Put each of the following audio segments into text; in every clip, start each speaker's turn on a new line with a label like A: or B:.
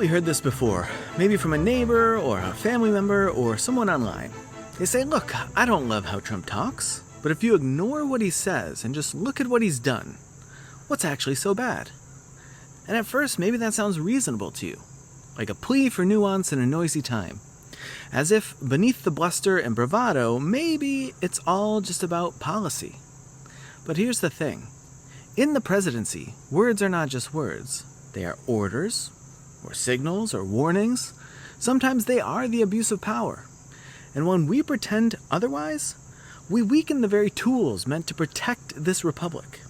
A: probably heard this before, maybe from a neighbor or a family member or someone online. They say, look, I don't love how Trump talks, but if you ignore what he says and just look at what he's done, what's actually so bad? And at first, maybe that sounds reasonable to you, like a plea for nuance in a noisy time. As if beneath the bluster and bravado, maybe it's all just about policy. But here's the thing. In the presidency, words are not just words. They are orders, or signals, or warnings. Sometimes they are the abuse of power. And when we pretend otherwise, we weaken the very tools meant to protect this republic.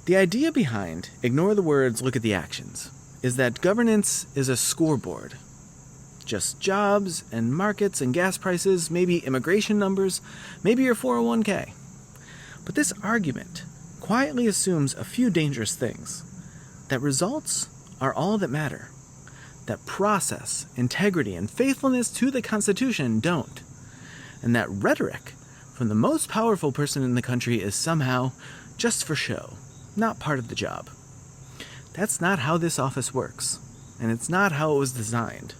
A: The idea behind ignore the words, look at the actions, is that governance is a scoreboard. Just jobs and markets and gas prices, maybe immigration numbers, maybe your 401k. But this argument quietly assumes a few dangerous things. That results are all that matter. That process, integrity, and faithfulness to the Constitution don't. And that rhetoric from the most powerful person in the country is somehow just for show, not part of the job. That's not how this office works, and it's not how it was designed.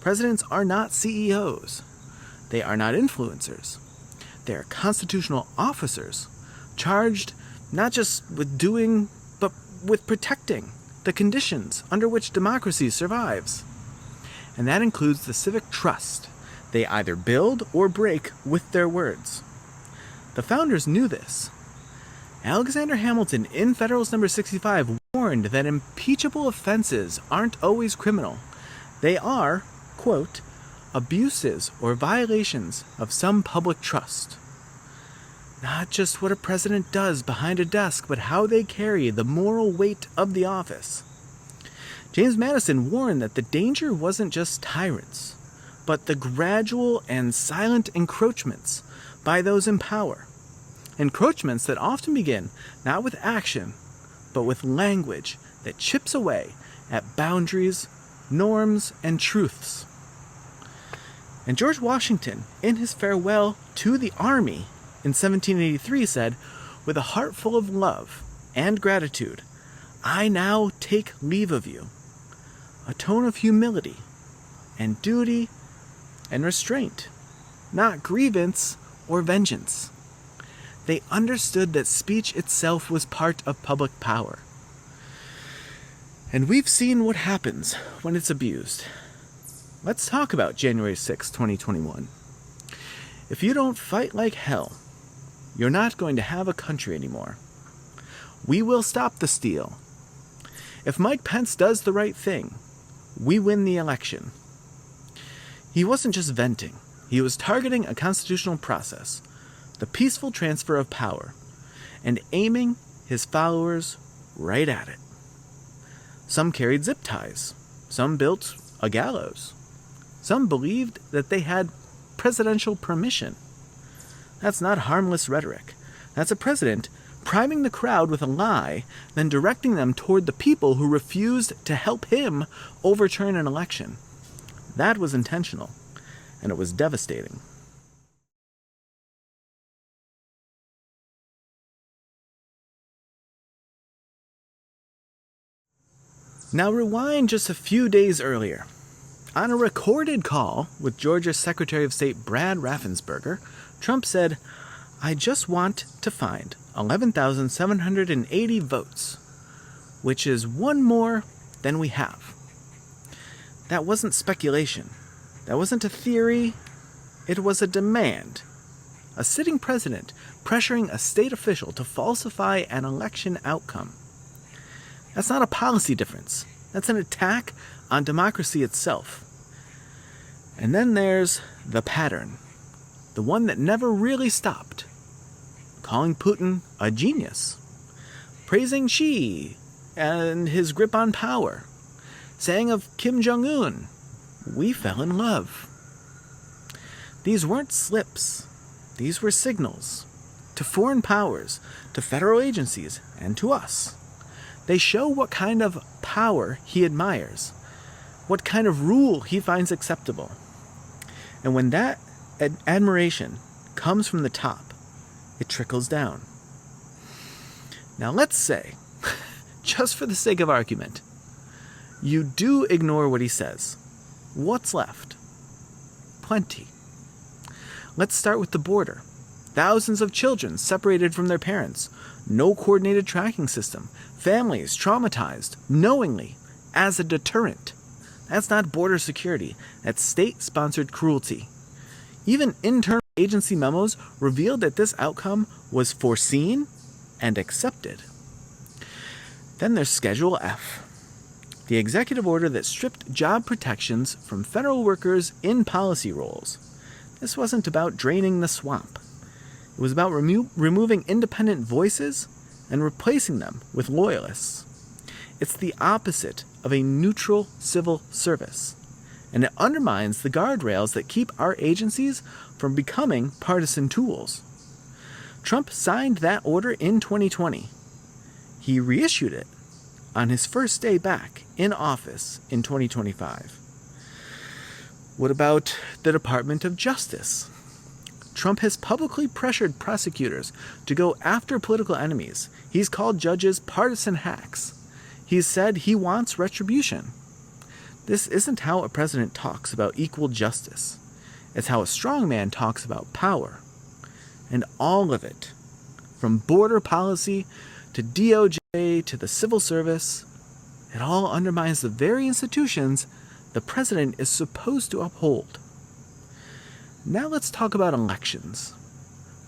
A: Presidents are not CEOs. They are not influencers. They are constitutional officers, charged not just with doing, but with protecting the conditions under which democracy survives. And that includes the civic trust they either build or break with their words. The founders knew this. Alexander Hamilton, in Federalist No. 65, warned that impeachable offenses aren't always criminal. They are, quote, abuses or violations of some public trust. Not just what a president does behind a desk, but how they carry the moral weight of the office. James Madison warned that the danger wasn't just tyrants, but the gradual and silent encroachments by those in power. Encroachments that often begin not with action, but with language that chips away at boundaries, norms, and truths. And George Washington, in his farewell to the Army in 1783, said, with a heart full of love and gratitude, I now take leave of you. A tone of humility and duty and restraint, not grievance or vengeance. They understood that speech itself was part of public power. And we've seen what happens when it's abused. Let's talk about January 6, 2021. If you don't fight like hell, you're not going to have a country anymore. We will stop the steal. If Mike Pence does the right thing, we win the election. He wasn't just venting. He was targeting a constitutional process, the peaceful transfer of power, and aiming his followers right at it. Some carried zip ties. Some built a gallows. Some believed that they had presidential permission. That's not harmless rhetoric. That's a president priming the crowd with a lie, then directing them toward the people who refused to help him overturn an election. That was intentional, and it was devastating. Now rewind just a few days earlier. On a recorded call with Georgia's Secretary of State Brad Raffensperger, Trump said, I just want to find 11,780 votes, which is one more than we have. That wasn't speculation. That wasn't a theory. It was a demand. A sitting president pressuring a state official to falsify an election outcome. That's not a policy difference. That's an attack on democracy itself. And then there's the pattern. The one that never really stopped. Calling Putin a genius. Praising Xi and his grip on power. Saying of Kim Jong-un, we fell in love. These weren't slips. These were signals. To foreign powers, to federal agencies, and to us. They show what kind of power he admires, what kind of rule he finds acceptable. And when that admiration comes from the top, it trickles down. Now let's say, just for the sake of argument, You do ignore what he says. What's left? Plenty. Let's start with the border. Thousands of children separated from their parents. No coordinated tracking system. Families traumatized, knowingly, as a deterrent. That's not border security. That's state-sponsored cruelty. Even internal agency memos revealed that this outcome was foreseen and accepted. Then there's Schedule F, the executive order that stripped job protections from federal workers in policy roles. This wasn't about draining the swamp. It was about removing independent voices and replacing them with loyalists. It's the opposite of a neutral civil service, and it undermines the guardrails that keep our agencies from becoming partisan tools. Trump signed that order in 2020. He reissued it on his first day back in office in 2025. What about the Department of Justice? Trump has publicly pressured prosecutors to go after political enemies. He's called judges partisan hacks. He's said he wants retribution. This isn't how a president talks about equal justice. It's how a strongman talks about power. And all of it, from border policy to DOJ to the civil service, it all undermines the very institutions the president is supposed to uphold. Now let's talk about elections.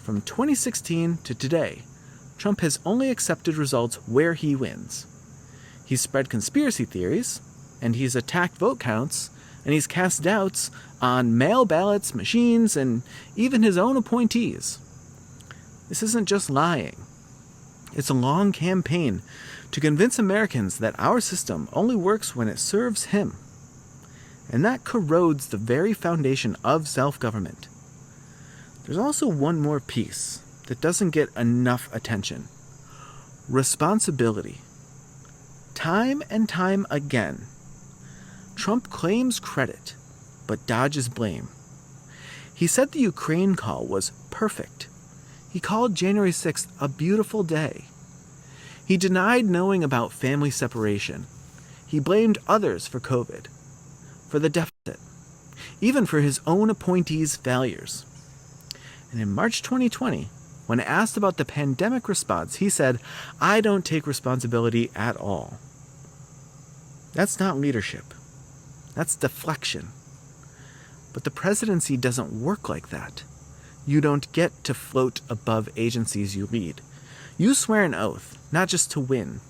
A: From 2016 to today, Trump has only accepted results where he wins. He's spread conspiracy theories, and he's attacked vote counts, and he's cast doubts on mail ballots, machines, and even his own appointees. This isn't just lying. It's a long campaign to convince Americans that our system only works when it serves him. And that corrodes the very foundation of self-government. There's also one more piece that doesn't get enough attention. Responsibility. Time and time again, Trump claims credit, but dodges blame. He said the Ukraine call was perfect. He called January 6th a beautiful day. He denied knowing about family separation. He blamed others for COVID, for the deficit, even for his own appointees' failures. And in March 2020, when asked about the pandemic response, he said, "I don't take responsibility at all." That's not leadership. That's deflection. But the presidency doesn't work like that. You don't get to float above agencies you lead. You swear an oath, not just to win,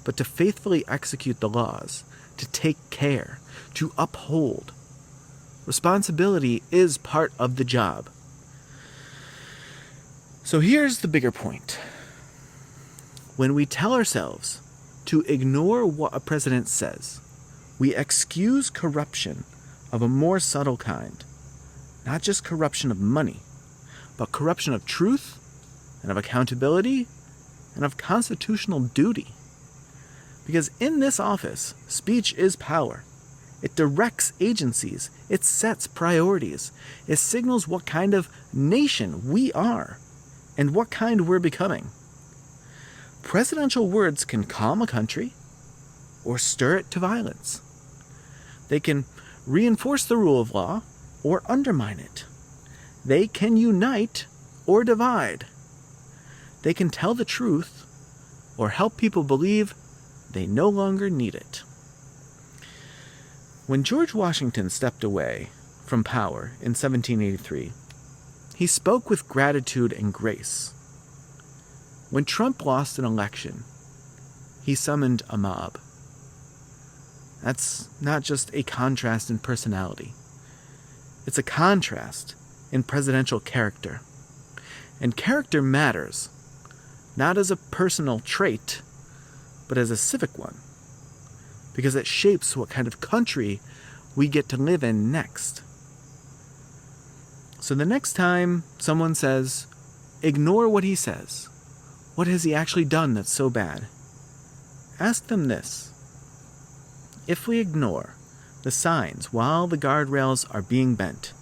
A: but to faithfully execute the laws, to take care, to uphold. Responsibility is part of the job. So here's the bigger point. When we tell ourselves to ignore what a president says, we excuse corruption of a more subtle kind. Not just corruption of money, but corruption of truth and of accountability and of constitutional duty. Because in this office, speech is power. It directs agencies. It sets priorities. It signals what kind of nation we are and what kind we're becoming. Presidential words can calm a country or stir it to violence. They can reinforce the rule of law or undermine it. They can unite or divide. They can tell the truth or help people believe they no longer need it. When George Washington stepped away from power in 1783, he spoke with gratitude and grace. When Trump lost an election, he summoned a mob. That's not just a contrast in personality. It's a contrast in presidential character. And character matters, not as a personal trait, but as a civic one, because it shapes what kind of country we get to live in next. So the next time someone says, ignore what he says, what has he actually done that's so bad? Ask them this. If we ignore the signs while the guardrails are being bent,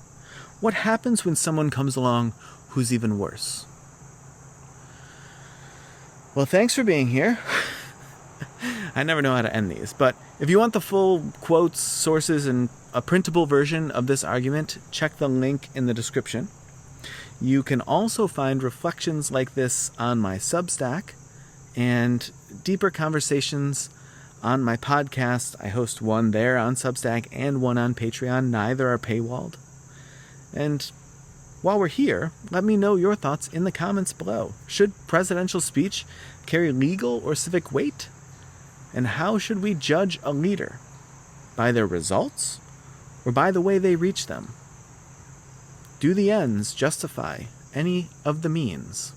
A: what happens when someone comes along who's even worse? Well, thanks for being here. I never know how to end these. But if you want the full quotes, sources, and a printable version of this argument, check the link in the description. You can also find reflections like this on my Substack and deeper conversations on my podcast. I host one there on Substack and one on Patreon. Neither are paywalled. And while we're here, let me know your thoughts in the comments below. Should presidential speech carry legal or civic weight? And how should we judge a leader? By their results or by the way they reach them? Do the ends justify any of the means?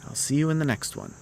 A: I'll see you in the next one.